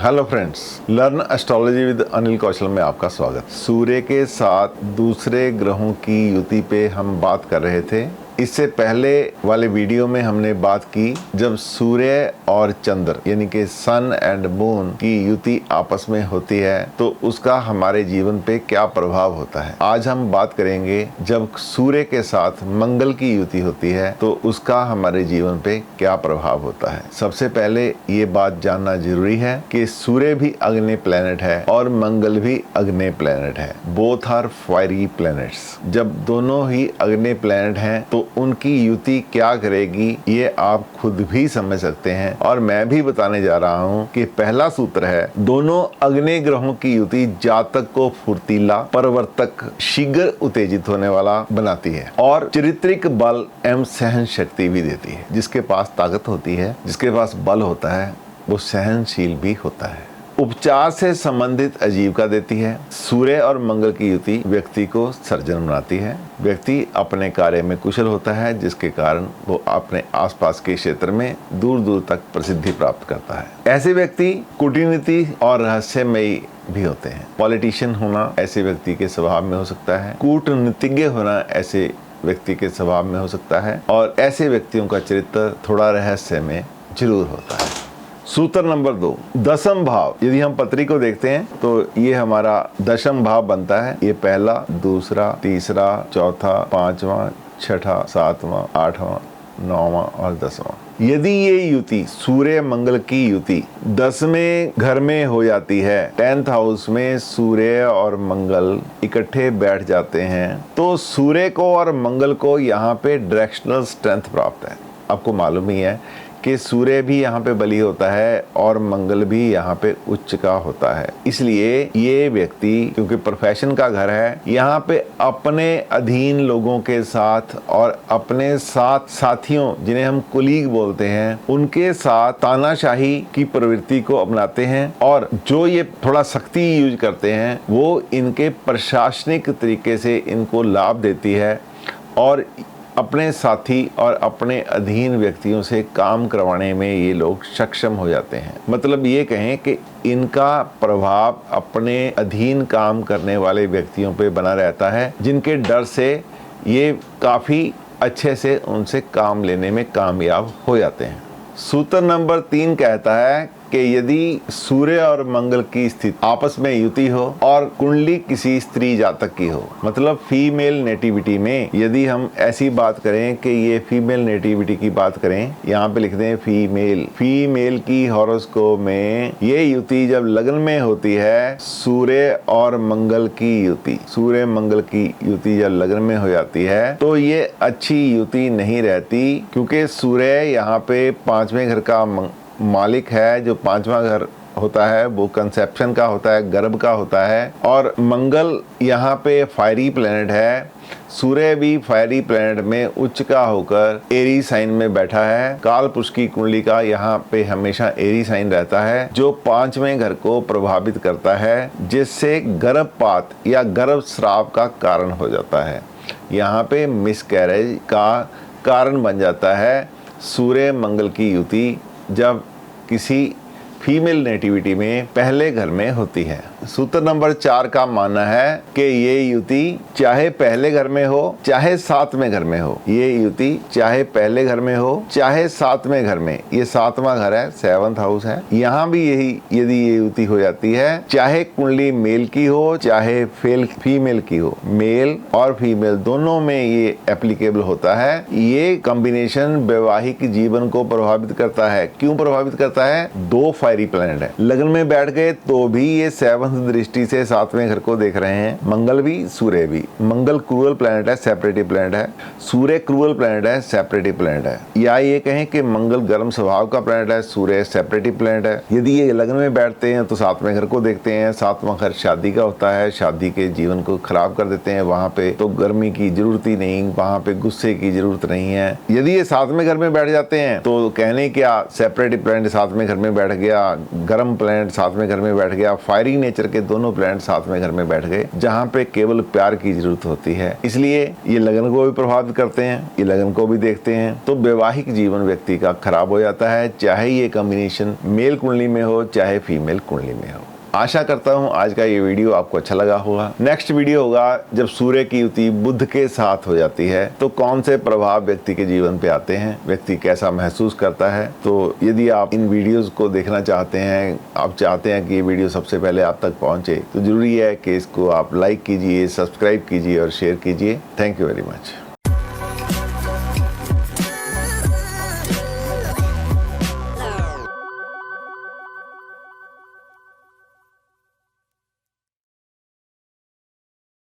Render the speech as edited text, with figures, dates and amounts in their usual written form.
Hello friends, learn astrology with Anil Kaushal में आपका स्वागत। सूर्य के साथ दूसरे ग्रहों की युति पे हम बात कर रहे थे। इससे पहले वाले वीडियो में हमने बात की जब सूर्य और चंद्र यानी कि सन एंड मून की युति आपस में होती है तो उसका हमारे जीवन पे क्या प्रभाव होता है। आज हम बात करेंगे जब सूर्य के साथ मंगल की युति होती है तो उसका हमारे जीवन पे क्या प्रभाव होता है। सबसे पहले ये बात जानना जरूरी है कि सूर्य भी अग्नि प्लैनेट है और मंगल भी अग्नि प्लैनेट है। Both are fiery planets. जब दोनों ही अग्नि प्लैनेट हैं तो उनकी युति क्या करेगी ये आप खुद भी समझ सकते हैं और मैं भी बताने जा रहा हूं कि पहला सूत्र है, दोनों अग्नि ग्रहों की युति जातक को फुर्तीला, परिवर्तक, शीघ्र उत्तेजित होने वाला बनाती है और चारित्रिक बल एवं सहन शक्ति भी देती है। जिसके पास ताकत होती है, जिसके पास बल होता है, वो सहनशील भी होता है। उपचार से संबंधित आजीविका देती है। सूर्य और मंगल की युति व्यक्ति को सर्जन बनाती है। व्यक्ति अपने कार्य में कुशल होता है जिसके कारण वो अपने आसपास के क्षेत्र में दूर दूर तक प्रसिद्धि प्राप्त करता है। ऐसे व्यक्ति कूटनीति और रहस्यमयी भी होते हैं। पॉलिटिशियन होना ऐसे व्यक्ति के स्वभाव में हो सकता है। कूटनीतिज्ञ होना ऐसे व्यक्ति के स्वभाव में हो सकता है और ऐसे व्यक्तियों का चरित्र थोड़ा रहस्य में जरूर होता है। सूत्र नंबर 2, दशम भाव। यदि हम पत्री को देखते हैं तो ये हमारा दशम भाव बनता है। ये पहला, दूसरा, तीसरा, चौथा, पांचवा, छठा, सातवां, आठवां, नौवां और 10वां। यदि ये युति सूर्य मंगल की युति 10वें घर में हो जाती है, 10th हाउस में सूर्य और मंगल इकट्ठे बैठ जाते हैं तो सूर्य को और मंगल को यहाँ पे डायरेक्शनल स्ट्रेंथ प्राप्त है। आपको मालूम ही है कि सूर्य भी यहाँ पे बली होता है और मंगल भी यहाँ पे उच्च का होता है। इसलिए ये व्यक्ति क्योंकि प्रोफेशन का घर है, यहाँ पे अपने अधीन लोगों के साथ और अपने साथ साथियों जिन्हें हम कुलीग बोलते हैं उनके साथ तानाशाही की प्रवृत्ति को अपनाते हैं और जो ये थोड़ा सख्ती यूज करते हैं वो इनके प्रशासनिक तरीके से इनको लाभ देती है और अपने साथी और अपने अधीन व्यक्तियों से काम करवाने में ये लोग सक्षम हो जाते हैं। मतलब ये कहें कि इनका प्रभाव अपने अधीन काम करने वाले व्यक्तियों पे बना रहता है जिनके डर से ये काफ़ी अच्छे से उनसे काम लेने में कामयाब हो जाते हैं। सूत्र नंबर 3 कहता है कि यदि सूर्य और मंगल की स्थिति आपस में युति हो और कुंडली किसी स्त्री जातक की हो, मतलब फीमेल नेटिविटी में यदि हम ऐसी बात करें कि ये फीमेल नेटिविटी की बात करें, यहाँ पे लिख दें फीमेल की हॉरोस्कोप में ये युति जब लग्न में होती है, सूर्य और मंगल की युति, सूर्य मंगल की युति जब लग्न में हो जाती है तो ये अच्छी युति नहीं रहती क्योंकि सूर्य यहाँ पे 5वें घर का मालिक है। जो 5वां घर होता है वो कंसेप्शन का होता है, गर्भ का होता है और मंगल यहाँ पे फायरी प्लैनेट है। सूर्य भी फायरी प्लैनेट में उच्च का होकर एरी साइन में बैठा है। काल पुरुष की कुंडली का यहाँ पे हमेशा एरी साइन रहता है जो 5वें घर को प्रभावित करता है जिससे गर्भपात या गर्भ स्राव का कारण हो जाता है। यहाँ पे मिसकैरेज का कारण बन जाता है सूर्य मंगल की युति जब किसी फीमेल नेटिविटी में पहले घर में होती है। सूत्र नंबर 4 का मानना है कि ये युति चाहे पहले घर में हो चाहे 7वें घर में हो, ये युति चाहे पहले घर में हो चाहे 7वें घर में, ये 7वां घर है, 7th हाउस है, यहाँ भी यही यदि ये युति हो जाती है चाहे कुंडली मेल की हो चाहे फीमेल की हो, मेल और फीमेल दोनों में ये एप्लीकेबल होता है। ये कॉम्बिनेशन वैवाहिक जीवन को प्रभावित करता है। क्यों प्रभावित करता है? 2 फायरी प्लैनेट है, लग्न में बैठ गए तो भी ये 7th दृष्टि से 7वें घर को देख रहे हैं। मंगल भी सूर्य भी। मंगल क्रूअल प्लैनेट है, सेपरेटिव प्लैनेट है। सूर्य क्रूअल प्लैनेट है, सेपरेटिव प्लैनेट है। या ये कहें कि मंगल गर्म स्वभाव का प्लैनेट है, सूर्य सेपरेटिव प्लैनेट है। यदि ये लग्न में बैठते हैं तो 7वें घर को देखते हैं। 7वां घर शादी का होता है, शादी के जीवन को खराब कर देते हैं। वहां पे तो गर्मी की जरूरत ही नहीं, वहां पे गुस्से की जरूरत नहीं है। यदि ये 7वें घर में बैठ जाते हैं तो कहने क्या, सेपरेटिव प्लैनेट 7वें घर में बैठ गया, गर्म प्लैनेट 7वें घर में बैठ गया, फायरिंग नेचर नेचर के दोनों प्लैनेट साथ में घर में बैठ गए, जहाँ पे केवल प्यार की जरूरत होती है। इसलिए ये लगन को भी प्रभावित करते हैं, ये लगन को भी देखते हैं, तो वैवाहिक जीवन व्यक्ति का खराब हो जाता है, चाहे ये कॉम्बिनेशन मेल कुंडली में हो चाहे फीमेल कुंडली में हो। आशा करता हूँ आज का ये वीडियो आपको अच्छा लगा होगा। नेक्स्ट वीडियो होगा जब सूर्य की युति बुध के साथ हो जाती है तो कौन से प्रभाव व्यक्ति के जीवन पे आते हैं, व्यक्ति कैसा महसूस करता है। तो यदि आप इन वीडियोस को देखना चाहते हैं, आप चाहते हैं कि ये वीडियो सबसे पहले आप तक पहुंचे, तो जरूरी है कि इसको आप लाइक कीजिए, सब्सक्राइब कीजिए और शेयर कीजिए। Thank you very much.